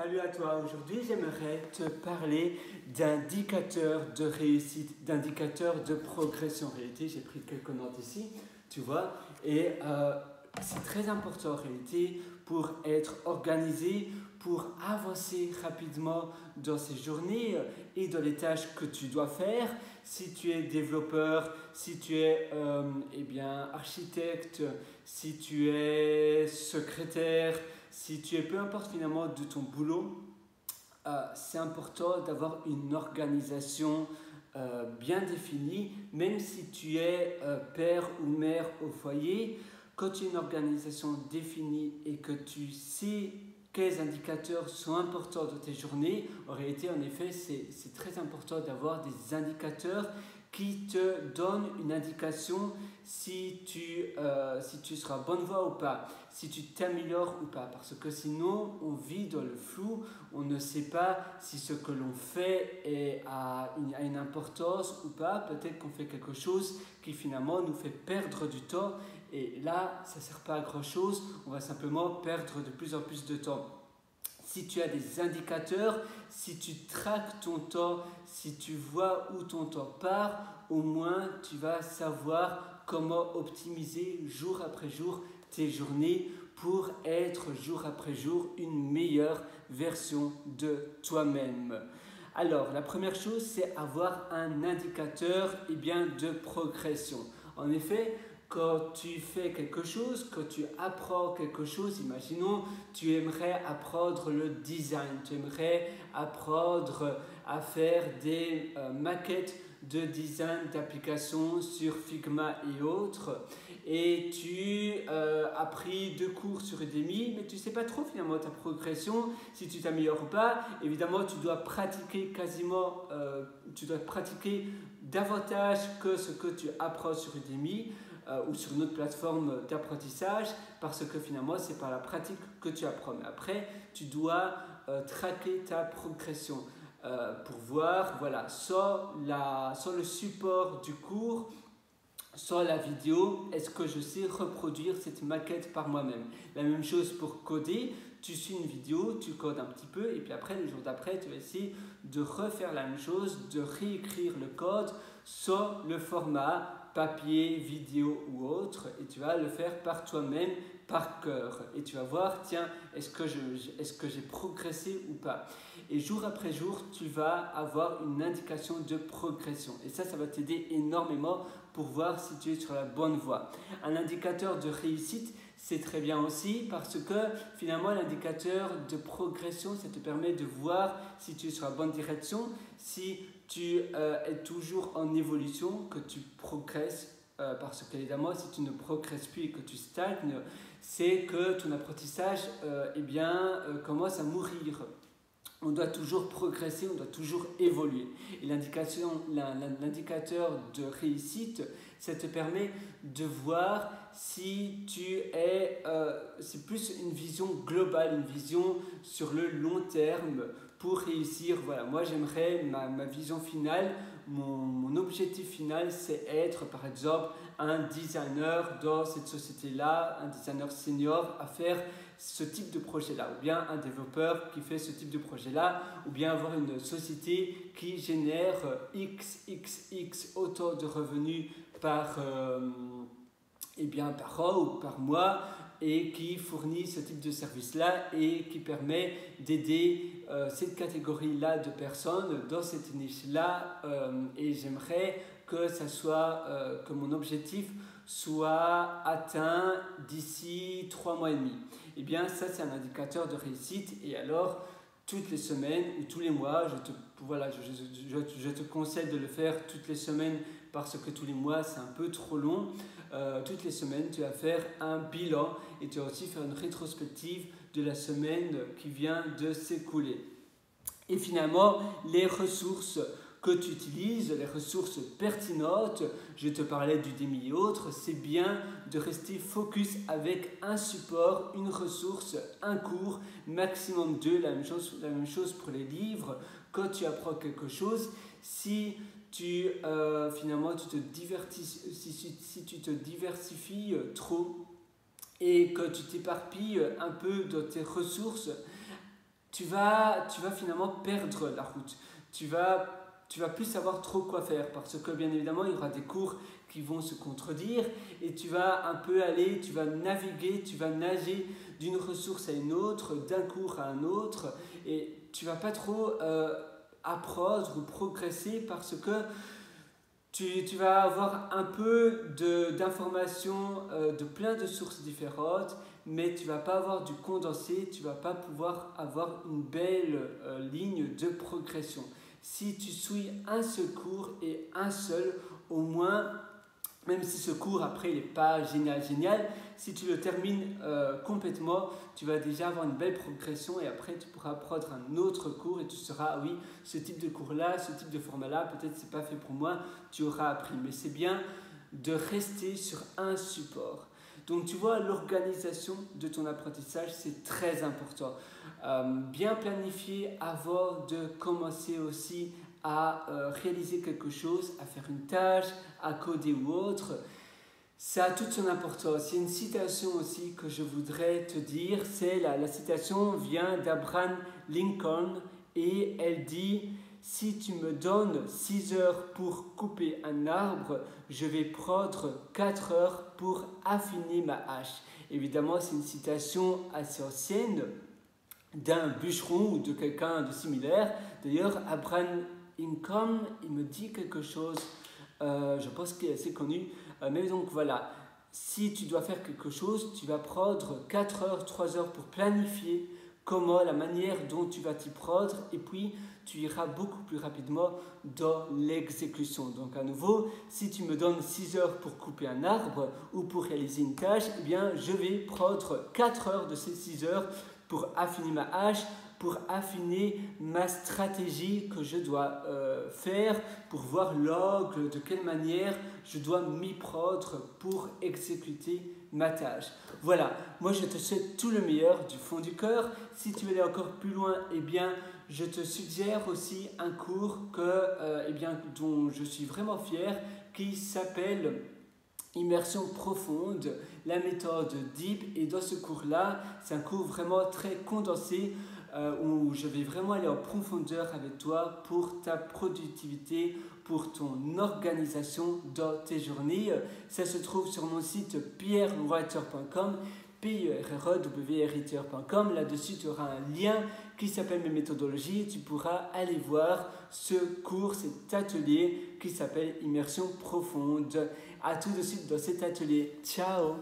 Salut à toi, aujourd'hui j'aimerais te parler d'indicateurs de réussite, d'indicateurs de progression. En réalité, j'ai pris quelques notes ici, tu vois, et c'est très important en réalité pour être organisé, pour avancer rapidement dans ces journées et dans les tâches que tu dois faire. Si tu es développeur, si tu es architecte, si tu es secrétaire, si tu es peu importe finalement de ton boulot, c'est important d'avoir une organisation bien définie, même si tu es père ou mère au foyer. Quand tu as une organisation définie et que tu sais quels indicateurs sont importants dans tes journées, en réalité, en effet, c'est très important d'avoir des indicateurs qui te donnent une indication si tu seras bonne voie ou pas, si tu t'améliores ou pas. Parce que sinon, on vit dans le flou, on ne sait pas si ce que l'on fait a une importance ou pas. Peut-être qu'on fait quelque chose qui finalement nous fait perdre du temps. Et là, ça ne sert pas à grand chose, on va simplement perdre de plus en plus de temps. Si tu as des indicateurs, si tu traques ton temps, si tu vois où ton temps part, au moins tu vas savoir comment optimiser jour après jour tes journées pour être jour après jour une meilleure version de toi-même. Alors, la première chose, c'est avoir un indicateur de progression. En effet, quand tu fais quelque chose, quand tu apprends quelque chose, imaginons, tu aimerais apprendre le design, tu aimerais apprendre à faire des maquettes de design d'applications sur Figma et autres, et tu as pris 2 cours sur Udemy, mais tu ne sais pas trop finalement ta progression, si tu t'améliores ou pas. Évidemment, tu dois pratiquer davantage que ce que tu apprends sur Udemy ou sur une autre plateforme d'apprentissage, parce que finalement c'est par la pratique que tu apprends. Mais après, tu dois traquer ta progression pour voir, voilà, soit le support du cours, soit la vidéo, est-ce que je sais reproduire cette maquette par moi-même. La même chose pour coder, tu suis une vidéo, tu codes un petit peu, et puis après, le jour d'après, tu vas essayer de refaire la même chose, de réécrire le code, soit le format papier, vidéo ou autre, et tu vas le faire par toi-même, par cœur, et tu vas voir, tiens, est-ce que j'ai progressé ou pas. Et jour après jour, tu vas avoir une indication de progression, et ça va t'aider énormément pour voir si tu es sur la bonne voie. Un indicateur de réussite, c'est très bien aussi, parce que finalement l'indicateur de progression, ça te permet de voir si tu es sur la bonne direction, si tu es toujours en évolution, que tu progresses, parce qu'évidemment si tu ne progresses plus et que tu stagnes, c'est que ton apprentissage commence à mourir. On doit toujours progresser, on doit toujours évoluer. Et l'indicateur de réussite, ça te permet de voir si c'est plus une vision globale, une vision sur le long terme pour réussir. Voilà, moi j'aimerais, ma vision finale, mon objectif final, c'est être par exemple un designer dans cette société-là, un designer senior à faire ce type de projet-là, ou bien un développeur qui fait ce type de projet-là, ou bien avoir une société qui génère XXX autant de revenus par an ou par mois, et qui fournit ce type de service-là et qui permet d'aider cette catégorie-là de personnes dans cette niche-là, et j'aimerais que mon objectif soit atteint d'ici 3 mois et demi. Et bien ça, c'est un indicateur de réussite. Et alors, toutes les semaines ou tous les mois, je te conseille de le faire toutes les semaines, parce que tous les mois c'est un peu trop long. Toutes les semaines, tu vas faire un bilan et tu vas aussi faire une rétrospective de la semaine qui vient de s'écouler. Et finalement, les ressources que tu utilises, les ressources pertinentes, je te parlais d'Udemy et autres, c'est bien de rester focus avec un support, une ressource, un cours, maximum 2, la même chose pour les livres. Quand tu apprends quelque chose, si tu te diversifies trop et que tu t'éparpilles un peu dans tes ressources, tu vas finalement perdre la route. Tu vas plus savoir trop quoi faire parce que bien évidemment, il y aura des cours qui vont se contredire et tu vas un peu aller, tu vas naviguer, tu vas nager d'une ressource à une autre, d'un cours à un autre et tu vas pas trop apprendre ou progresser parce que tu vas avoir un peu d'informations de plein de sources différentes, mais tu ne vas pas avoir du condensé, tu ne vas pas pouvoir avoir une belle ligne de progression. Si tu suis un seul cours et un seul, au moins, même si ce cours après il n'est pas génial, si tu le termines complètement, tu vas déjà avoir une belle progression et après tu pourras prendre un autre cours et tu sauras, ah oui, ce type de cours-là, ce type de format-là, peut-être c'est pas fait pour moi, tu auras appris. Mais c'est bien de rester sur un support. Donc tu vois, l'organisation de ton apprentissage, c'est très important. Bien planifier avant de commencer aussi à réaliser quelque chose, à faire une tâche, à coder ou autre, ça a toute son importance. Il y a une citation aussi que je voudrais te dire, c'est la citation vient d'Abraham Lincoln et elle dit « Si tu me donnes 6 heures pour couper un arbre, je vais prendre 4 heures pour affiner ma hache. » Évidemment, c'est une citation assez ancienne d'un bûcheron ou de quelqu'un de similaire. D'ailleurs, Abraham Lincoln, il me dit quelque chose, je pense qu'il est assez connu. Mais donc voilà, si tu dois faire quelque chose, tu vas prendre 4 heures, 3 heures pour planifier comment, la manière dont tu vas t'y prendre et puis tu iras beaucoup plus rapidement dans l'exécution. Donc à nouveau, si tu me donnes 6 heures pour couper un arbre ou pour réaliser une tâche, eh bien je vais prendre 4 heures de ces 6 heures pour affiner ma hache, pour affiner ma stratégie que je dois faire, pour voir l'angle, de quelle manière je dois m'y prendre pour exécuter ma tâche. Voilà, moi je te souhaite tout le meilleur du fond du cœur. Si tu veux aller encore plus loin, eh bien, je te suggère aussi un cours dont je suis vraiment fier, qui s'appelle Immersion profonde, la méthode DEEP. Et dans ce cours-là, c'est un cours vraiment très condensé où je vais vraiment aller en profondeur avec toi pour ta productivité, pour ton organisation dans tes journées. Ça se trouve sur mon site pierrewriter.com, pierrewriter.com. Là-dessus, tu auras un lien qui s'appelle mes méthodologies. Tu pourras aller voir ce cours, cet atelier qui s'appelle Immersion profonde. À tout de suite dans cet atelier. Ciao!